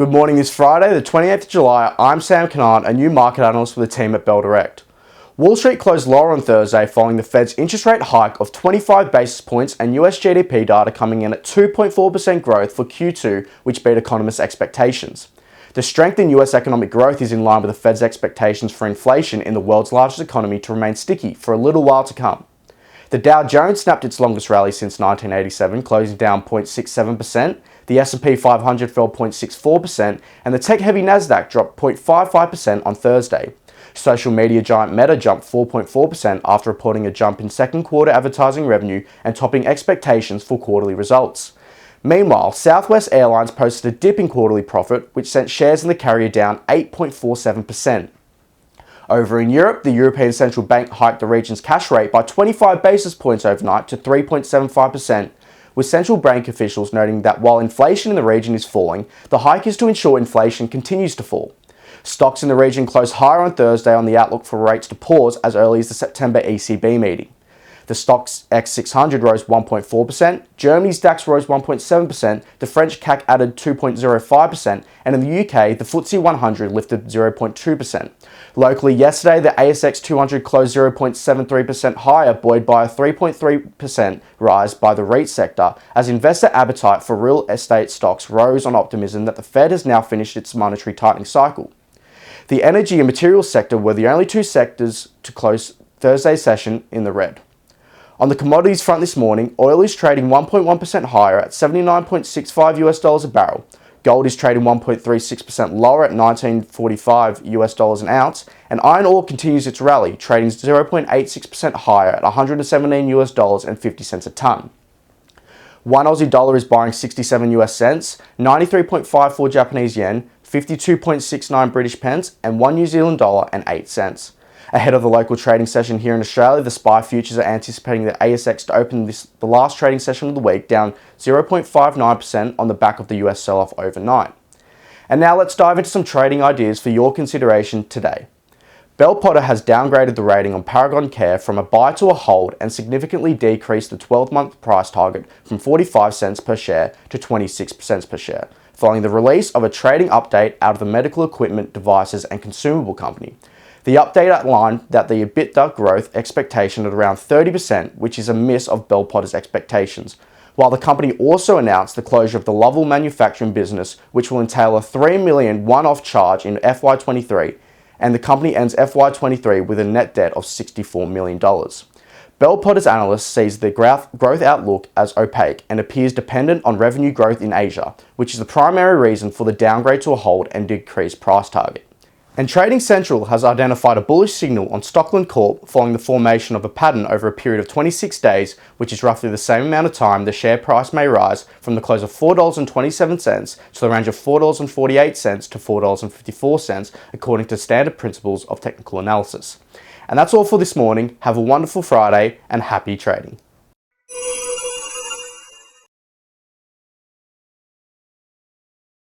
Good morning this Friday, the 28th of July. I'm Sam Canard, a new market analyst for the team at Bell Direct. Wall Street closed lower on Thursday following the Fed's interest rate hike of 25 basis points and US GDP data coming in at 2.4% growth for Q2, which beat economists' expectations. The strength in US economic growth is in line with the Fed's expectations for inflation in the world's largest economy to remain sticky for a little while to come. The Dow Jones snapped its longest rally since 1987, closing down 0.67%. The S&P 500 fell 0.64%, and the tech-heavy Nasdaq dropped 0.55% on Thursday. Social media giant Meta jumped 4.4% after reporting a jump in second quarter advertising revenue and topping expectations for quarterly results. Meanwhile, Southwest Airlines posted a dip in quarterly profit, which sent shares in the carrier down 8.47%. Over in Europe, the European Central Bank hiked the region's cash rate by 25 basis points overnight to 3.75%, with central bank officials noting that while inflation in the region is falling, the hike is to ensure inflation continues to fall. Stocks in the region closed higher on Thursday on the outlook for rates to pause as early as the September ECB meeting. The Stoxx X600 rose 1.4%, Germany's DAX rose 1.7%, the French CAC added 2.05%, and in the UK, the FTSE 100 lifted 0.2%. Locally yesterday, the ASX 200 closed 0.73% higher, buoyed by a 3.3% rise by the REIT sector, as investor appetite for real estate stocks rose on optimism that the Fed has now finished its monetary tightening cycle. The energy and materials sector were the only two sectors to close Thursday's session in the red. On the commodities front this morning, oil is trading 1.1% higher at $79.65 a barrel. Gold is trading 1.36% lower at $19.45 an ounce, and iron ore continues its rally, trading 0.86% higher at $117.50 a ton. One Aussie dollar is buying 67 US cents, 93.54 Japanese yen, 52.69 British pence, and 1 New Zealand dollar and 8 cents. Ahead of the local trading session here in Australia, the SPI futures are anticipating the ASX to open the last trading session of the week down 0.59% on the back of the US sell-off overnight. And now let's dive into some trading ideas for your consideration today. Bell Potter has downgraded the rating on Paragon Care from a buy to a hold and significantly decreased the 12-month price target from 45 cents per share to 26 cents per share, following the release of a trading update out of the medical equipment, devices and consumable company. The update outlined that the EBITDA growth expectation at around 30%, which is a miss of Bell Potter's expectations, while the company also announced the closure of the Lovell manufacturing business, which will entail a $3 million one-off charge in FY23, and the company ends FY23 with a net debt of $64 million. Bell Potter's analyst sees the growth outlook as opaque and appears dependent on revenue growth in Asia, which is the primary reason for the downgrade to a hold and decreased price target. And Trading Central has identified a bullish signal on Stockland Corp following the formation of a pattern over a period of 26 days, which is roughly the same amount of time the share price may rise from the close of $4.27 to the range of $4.48 to $4.54, according to standard principles of technical analysis. And that's all for this morning. Have a wonderful Friday and happy trading.